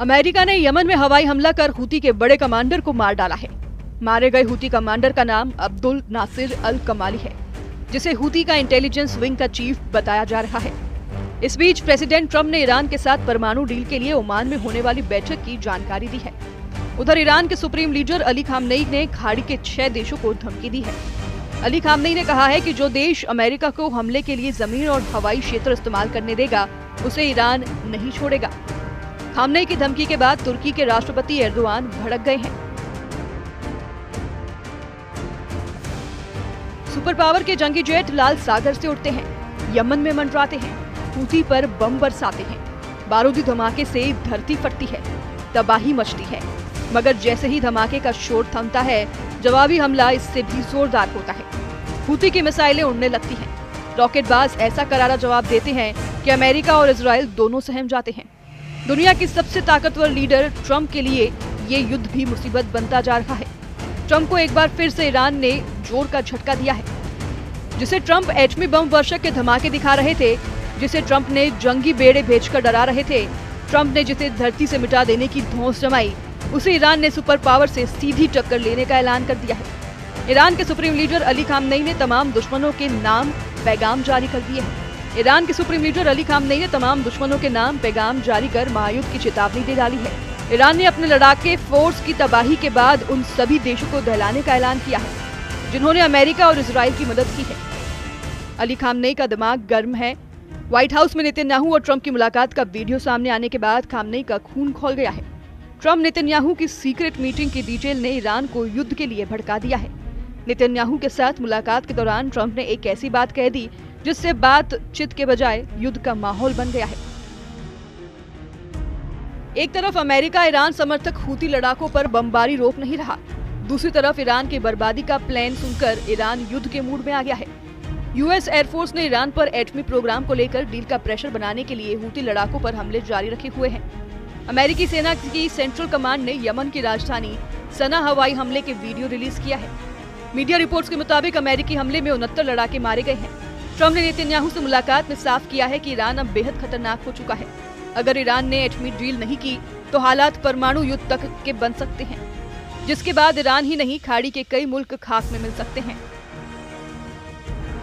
America ने Yemen में हवाई हमला कर हूती के बड़े कमांडर को मार डाला है। मारे गए हूती कमांडर का नाम अब्दुल नासिर अल कमाली है, जिसे हूती का इंटेलिजेंस विंग का चीफ बताया जा रहा है। इस बीच प्रेसिडेंट ट्रंप ने ईरान के साथ परमाणु डील के लिए ओमान में होने वाली बैठक की जानकारी दी है। उधर ईरान के सुप्रीम लीडर अली खामनेई ने खाड़ी के 6 देशों को धमकी दी है। अली खामनेई ने कहा है कि जो देश अमेरिका को हमले के लिए जमीन और हवाई क्षेत्र इस्तेमाल करने देगा, उसे ईरान नहीं छोड़ेगा। खामनेई की धमकी के बाद तुर्की के राष्ट्रपति एर्दोआन भड़क गए हैं। सुपर पावर के जंगी जेट लाल सागर से उड़ते हैं, यमन में मंडराते हैं, हूती पर बम बरसाते हैं, बारूदी धमाके से धरती फटती है, तबाही मचती है। मगर जैसे ही धमाके का शोर थमता है, जवाबी हमला इससे भी जोरदार होता है। हूती की मिसाइलें उड़ने लगती हैं। रॉकेटबाज ऐसा करारा जवाब देते हैं कि अमेरिका और इजराइल दोनों सहम जाते हैं। दुनिया की सबसे ताकतवर लीडर ट्रंप के लिए ये युद्ध भी मुसीबत बनता जा रहा है। ट्रंप को एक बार फिर से ईरान ने जोर का झटका दिया है, जिसे ट्रंप एटमी बम वर्षक के धमाके दिखा रहे थे, जिसे ट्रंप ने जंगी बेड़े भेजकर डरा रहे थे, ट्रंप ने जिसे धरती से मिटा देने की धौंस जमाई, उसे ईरान ने सुपर पावर से सीधी टक्कर लेने का ऐलान कर दिया है। ईरान के सुप्रीम लीडर अली खामनेई ने तमाम दुश्मनों के नाम पैगाम जारी कर दिए हैं। ईरान के सुप्रीम लीडर अली खामनेई ने तमाम दुश्मनों के नाम पैगाम जारी कर महायुद्ध की चेतावनी दे डाली है। ईरान ने अपने लड़ाके फोर्स की तबाही के बाद उन सभी देशों को दहलाने का ऐलान किया है, जिन्होंने अमेरिका और इजराइल की मदद की है। अली खामनेई का दिमाग गर्म है। व्हाइट हाउस में नेतन्याहू और ट्रंप की मुलाकात का वीडियो सामने आने के बाद खामनेई का खून खौल गया है। ट्रंप नेतन्याहू की सीक्रेट मीटिंग की डिटेल ने ईरान को युद्ध के लिए भड़का दिया है। नेतन्याहू के साथ मुलाकात के दौरान ट्रंप ने एक ऐसी बात कह दी जिससे बातचीत के बजाय युद्ध का माहौल बन गया है। एक तरफ अमेरिका ईरान समर्थक हूती लड़ाकों पर बमबारी रोक नहीं रहा, दूसरी तरफ ईरान की बर्बादी का प्लान सुनकर ईरान युद्ध के मूड में आ गया है। यूएस एयरफोर्स ने ईरान पर एटमी प्रोग्राम को लेकर डील का प्रेशर बनाने के लिए हूती लड़ाकों पर हमले जारी रखे हुए हैं। अमेरिकी सेना की सेंट्रल कमांड ने यमन की राजधानी सना हवाई हमले के वीडियो रिलीज किया है। मीडिया रिपोर्ट्स के मुताबिक अमेरिकी हमले में 69 लड़ाके मारे गए हैं। ट्रंप ने नेतन्याहू से मुलाकात में साफ किया है कि ईरान अब बेहद खतरनाक हो चुका है। अगर ईरान ने एटमी डील नहीं की तो हालात परमाणु युद्ध तक के बन सकते हैं, जिसके बाद ईरान ही नहीं खाड़ी के कई मुल्क खाक में मिल सकते हैं।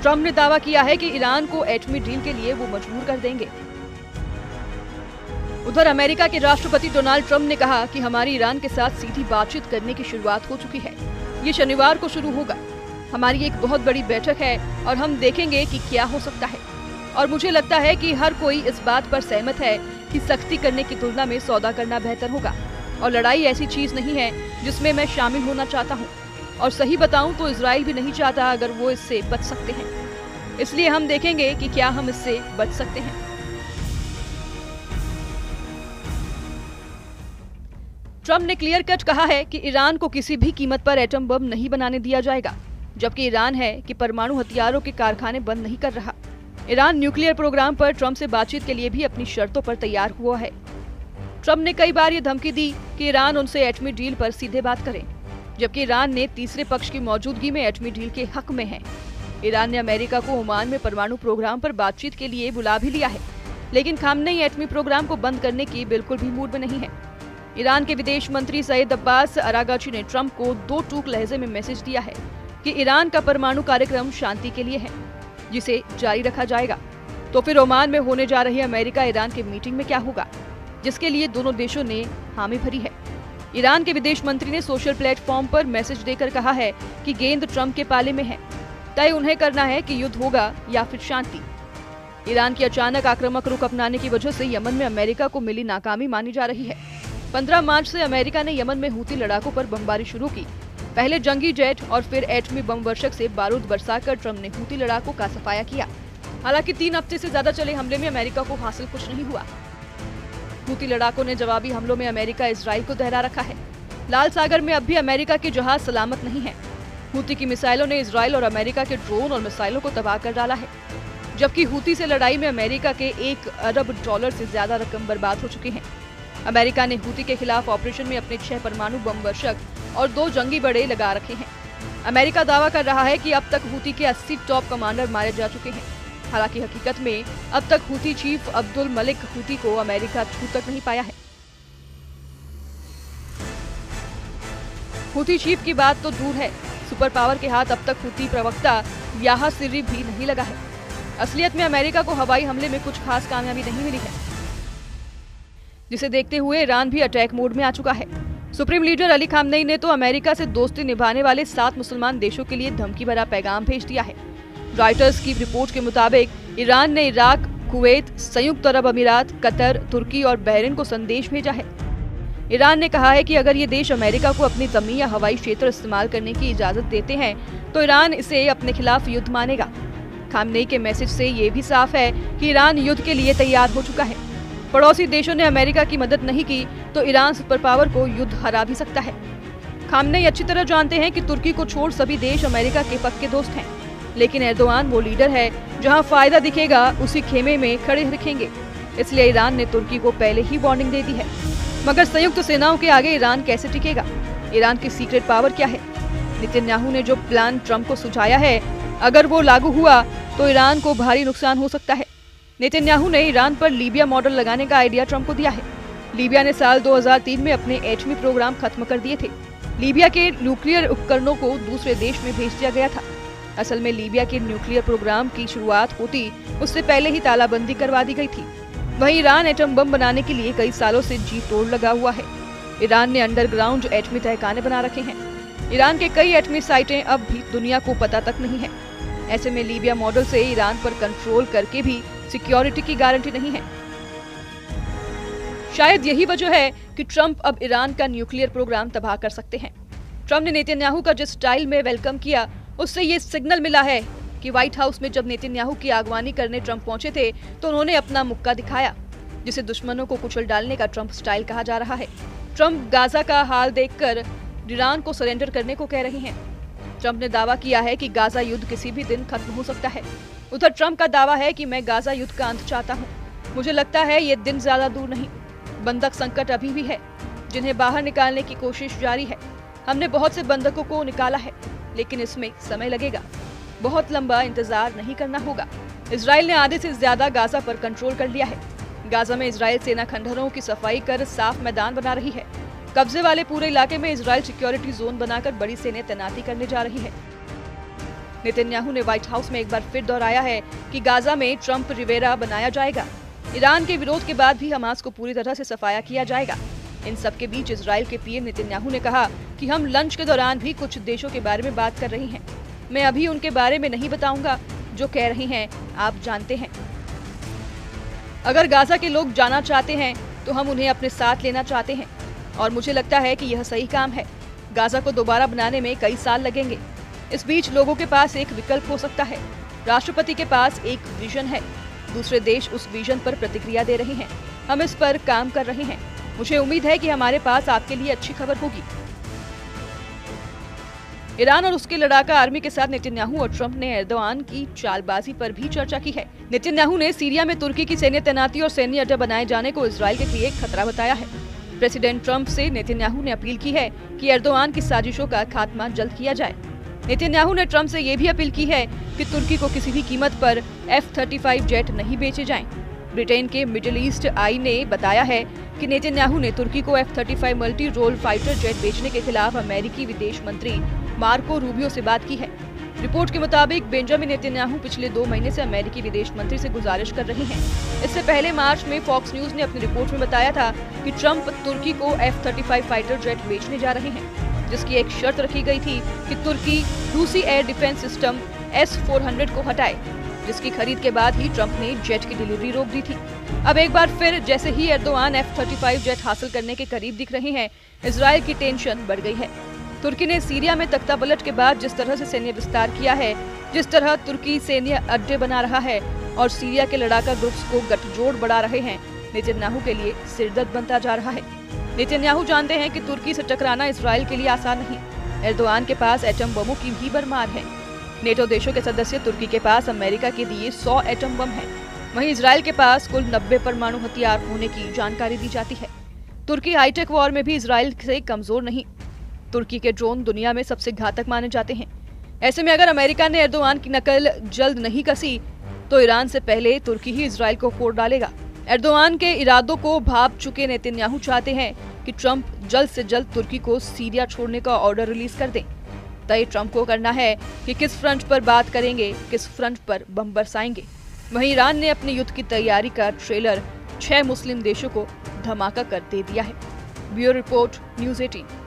ट्रंप ने दावा किया है कि ईरान को एटमी डील के लिए वो मजबूर कर देंगे। उधर अमेरिका के राष्ट्रपति डोनाल्ड ट्रंप ने कहा कि हमारी ईरान के साथ सीधी बातचीत करने की शुरुआत हो चुकी है। ये शनिवार को शुरू होगा। हमारी एक बहुत बड़ी बैठक है और हम देखेंगे कि क्या हो सकता है। और मुझे लगता है कि हर कोई इस बात पर सहमत है कि सख्ती करने की तुलना में सौदा करना बेहतर होगा। और लड़ाई ऐसी चीज नहीं है जिसमें मैं शामिल होना चाहता हूँ। और सही बताऊं तो इजराइल भी नहीं चाहता अगर वो इससे बच सकते हैं। इसलिए हम देखेंगे कि क्या हम इससे बच सकते हैं। ट्रंप ने क्लियर कट कहा है कि ईरान को किसी भी कीमत पर एटम बम नहीं बनाने दिया जाएगा, जबकि ईरान है कि परमाणु हथियारों के कारखाने बंद नहीं कर रहा। ईरान न्यूक्लियर प्रोग्राम पर ट्रंप से बातचीत के लिए भी अपनी शर्तों पर तैयार हुआ है। ट्रंप ने कई बार ये धमकी दी कि ईरान उनसे एटमी डील पर सीधे बात करे, जबकि ईरान ने तीसरे पक्ष की मौजूदगी में एटमी डील के हक में है। ईरान ने अमेरिका को ओमान में परमाणु प्रोग्राम पर बातचीत के लिए बुला भी लिया है, लेकिन खामनेई एटमी प्रोग्राम को बंद करने की बिल्कुल भी मूड में नहीं है। ईरान के विदेश मंत्री सईद अब्बास अरागाची ने ट्रंप को 2 टूक लहजे में मैसेज दिया है कि ईरान का परमाणु कार्यक्रम शांति के लिए है, जिसे जारी रखा जाएगा। तो फिर ओमान में होने जा रही अमेरिका ईरान की मीटिंग में क्या होगा, जिसके लिए दोनों देशों ने हामी भरी है। ईरान के विदेश मंत्री ने सोशल प्लेटफॉर्म पर मैसेज देकर कहा है कि गेंद ट्रंप के पाले में है, तय उन्हें करना है कि युद्ध होगा या फिर शांति। ईरान की अचानक आक्रामक रुख अपनाने की वजह से यमन में अमेरिका को मिली नाकामी मानी जा रही है। 15 मार्च से अमेरिका ने यमन में हूती लड़ाकों पर बमबारी शुरू की। पहले जंगी जेट और फिर एटमी बम वर्षक से बारूद बरसाकर ट्रंप ने हूती लड़ाकों का सफाया किया। हालांकि 3 हफ्ते से ज्यादा चले हमले में अमेरिका को हासिल कुछ नहीं हुआ। हूती लड़ाकों ने जवाबी हमलों में अमेरिका इजराइल को दहरा रखा है। लाल सागर में अब भी अमेरिका के जहाज सलामत नहीं है। हूती की मिसाइलों ने इजराइल और अमेरिका के ड्रोन और मिसाइलों को तबाह कर डाला है, जबकि हूती से लड़ाई में अमेरिका के $1 अरब से ज्यादा रकम बर्बाद हो चुकी है। अमेरिका ने हूती के खिलाफ ऑपरेशन में अपने 6 परमाणु बम वर्षक और 2 जंगी बेड़े लगा रखे हैं। अमेरिका दावा कर रहा है कि अब तक हूती के 80 टॉप कमांडर मारे जा चुके हैं। हालांकि हकीकत में अब तक Houthi chief Abdul Malik Houthi को अमेरिका छू तक नहीं पाया है। हुती चीफ की बात तो दूर है, सुपर पावर के हाथ अब तक हुती प्रवक्ता याहा सिर्री भी नहीं लगा है। असलियत में अमेरिका को हवाई हमले में कुछ खास कामयाबी नहीं मिली है, जिसे देखते हुए ईरान भी अटैक मोड में आ चुका है। सुप्रीम लीडर अली खामनेई ने तो अमेरिका से दोस्ती निभाने वाले 7 मुसलमान देशों के लिए धमकी भरा पैगाम भेज दिया है। रॉयटर्स की रिपोर्ट के मुताबिक ईरान ने इराक, कुवैत, संयुक्त अरब अमीरात, कतर, तुर्की और बहरीन को संदेश भेजा है। ईरान ने कहा है कि अगर ये देश अमेरिका को अपनी जमीन या हवाई क्षेत्र इस्तेमाल करने की इजाजत देते हैं तो ईरान इसे अपने खिलाफ युद्ध मानेगा। खामनेई के मैसेज से ये भी साफ है कि ईरान युद्ध के लिए तैयार हो चुका है। पड़ोसी देशों ने अमेरिका की मदद नहीं की तो ईरान सुपर पावर को युद्ध हरा भी सकता है। खामनेई अच्छी तरह जानते हैं कि तुर्की को छोड़ सभी देश अमेरिका के पक्के दोस्त हैं, लेकिन एर्दोआन वो लीडर है जहां फायदा दिखेगा उसी खेमे में खड़े रखेंगे। इसलिए ईरान ने तुर्की को पहले ही वार्निंग दे दी है। मगर संयुक्त सेनाओं के आगे ईरान कैसे टिकेगा? ईरान की सीक्रेट पावर क्या है? नेतन्याहू ने जो प्लान ट्रंप को सुझाया है, अगर वो लागू हुआ तो ईरान को भारी नुकसान हो सकता है। नेतन्याहू ने ईरान पर लीबिया मॉडल लगाने का आइडिया ट्रंप को दिया है। लीबिया ने साल 2003 में अपने एटमी प्रोग्राम खत्म कर दिए थे। लीबिया के न्यूक्लियर उपकरणों को दूसरे देश में भेज दिया गया था। असल में लीबिया के न्यूक्लियर प्रोग्राम की शुरुआत होती उससे पहले ही तालाबंदी करवा दी गई थी। वहीं ईरान एटम बम बनाने के लिए कई सालों से जी तोड़ लगा हुआ है। ईरान ने अंडरग्राउंड एटमी तहखाने बना रखे हैं। ईरान के कई एटमी साइटें अब भी दुनिया को पता तक नहीं है। ऐसे में लीबिया मॉडल से ईरान पर कंट्रोल करके भी सिक्योरिटी की गारंटी नहीं है। शायद यही वजह है कि ट्रंप अब ईरान का न्यूक्लियर प्रोग्राम तबाह कर सकते हैं। ट्रंप ने नेतन्याहू का जिस स्टाइल में वेलकम किया, उससे ये सिग्नल मिला है कि व्हाइट हाउस में जब नेतन्याहू की अगवानी करने ट्रंप पहुंचे थे तो उन्होंने अपना मुक्का दिखाया, जिसे दुश्मनों को कुचल डालने का ट्रंप स्टाइल कहा जा रहा है। ट्रंप गाजा का हाल देखकर ईरान को सरेंडर करने को कह रहे हैं। ट्रंप ने दावा किया है कि गाजा युद्ध किसी भी दिन खत्म हो सकता है। उधर ट्रंप का दावा है कि मैं गाजा युद्ध का अंत चाहता हूँ। मुझे लगता है ये दिन ज्यादा दूर नहीं। बंधक संकट अभी भी है, जिन्हें बाहर निकालने की कोशिश जारी है। हमने बहुत से बंधकों को निकाला है, लेकिन इसमें समय लगेगा। बहुत लंबा इंतजार नहीं करना होगा। इजराइल ने आधे से ज्यादा गाजा पर कंट्रोल कर लिया है। गाजा में इजराइल सेना खंडहरों की सफाई कर साफ मैदान बना रही है। कब्जे वाले पूरे इलाके में इजराइल सिक्योरिटी जोन बनाकर बड़ी सेना तैनाती करने जा रही है। नेतन्याहू ने व्हाइट हाउस में एक बार फिर दोहराया है कि गाजा में ट्रंप रिवेरा बनाया जाएगा। ईरान के विरोध के बाद भी हमास को पूरी तरह से सफाया किया जाएगा। इन सब के बीच इजराइल के पीएम नेतन्याहू ने कहा कि हम लंच के दौरान भी कुछ देशों के बारे में बात कर रही हैं। मैं अभी उनके बारे में नहीं बताऊंगा, जो कह रही हैं आप जानते हैं। अगर गाजा के लोग जाना चाहते हैं तो हम उन्हें अपने साथ लेना चाहते हैं, और मुझे लगता है कि यह सही काम है। गाजा को दोबारा बनाने में कई साल लगेंगे। इस बीच लोगों के पास एक विकल्प हो सकता है। राष्ट्रपति के पास एक विजन है, दूसरे देश उस विजन पर प्रतिक्रिया दे रहे हैं। हम इस पर काम कर रहे हैं। मुझे उम्मीद है कि हमारे पास आपके लिए अच्छी खबर होगी। ईरान और उसके लड़ाका आर्मी के साथ नेतन्याहू और ट्रंप ने एर्दोआन की चालबाजी पर भी चर्चा की है। नेतन्याहू ने सीरिया में तुर्की की सैन्य तैनाती और सैन्य अड्डा बनाए जाने को इजराइल के लिए एक खतरा बताया है। प्रेसिडेंट ट्रंप से नेतन्याहू ने अपील की है कि एर्दोआन की साजिशों का खात्मा जल्द किया जाए। नेतन्याहू ने ट्रंप से ये भी अपील की है कि तुर्की को किसी भी कीमत पर F-35 जेट नहीं बेचे जाएं। ब्रिटेन के मिडिल ईस्ट आई ने बताया है कि नेतन्याहू ने तुर्की को F-35 multi role fighter jet बेचने के खिलाफ अमेरिकी विदेश मंत्री मार्को रूबियो से बात की है। रिपोर्ट के मुताबिक बेंजामिन नेतन्याहू पिछले 2 महीने से अमेरिकी विदेश मंत्री से गुजारिश कर रहे हैं। इससे पहले मार्च में फॉक्स न्यूज ने अपनी रिपोर्ट में बताया था कि ट्रंप तुर्की को F-35 फाइटर जेट बेचने जा रहे हैं, जिसकी एक शर्त रखी गई थी कि तुर्की रूसी एयर डिफेंस सिस्टम S-400 को हटाए, जिसकी खरीद के बाद ही ट्रंप ने जेट की डिलीवरी रोक दी थी। अब एक बार फिर जैसे ही एर्दोआन F-35 जेट हासिल करने के करीब दिख रहे हैं, इजराइल की टेंशन बढ़ गई है। तुर्की ने सीरिया में तख्तापलट के बाद जिस तरह से सैन्य विस्तार किया है, जिस तरह तुर्की सैन्य अड्डे बना रहा है और सीरिया के लड़ाका ग्रुप्स को गठजोड़ बढ़ा रहे हैं, नेतन्याहू के लिए सिरदर्द बनता जा रहा है। नेतन्याहू जानते हैं कि तुर्की से टकराना इजराइल के लिए आसान नहीं। एर्दोआन के पास एटम बमों की भी भरमार है। नेटो देशों के सदस्य तुर्की के पास अमेरिका के दिए 100 एटम बम हैं। वहीं इजराइल के पास कुल 90 परमाणु हथियार होने की जानकारी दी जाती है। तुर्की हाईटेक वॉर में भी इजराइल से कमजोर नहीं। तुर्की के ड्रोन दुनिया में सबसे घातक माने जाते हैं। ऐसे में अगर अमेरिका ने एर्दोआन की नकल जल्द नहीं कसी तो ईरान से पहले तुर्की ही इजराइल को फोड़ डालेगा। एर्दोआन के इरादों को भांप चुके नेतन्याहू चाहते हैं कि ट्रंप जल्द से जल्द तुर्की को सीरिया छोड़ने का ऑर्डर रिलीज कर दें। तय ट्रंप को करना है कि किस फ्रंट पर बात करेंगे, किस फ्रंट पर बम बरसाएंगे। वहीं ईरान ने अपने युद्ध की तैयारी का ट्रेलर 6 मुस्लिम देशों को धमाका कर दे दिया है। Bureau report, news 18।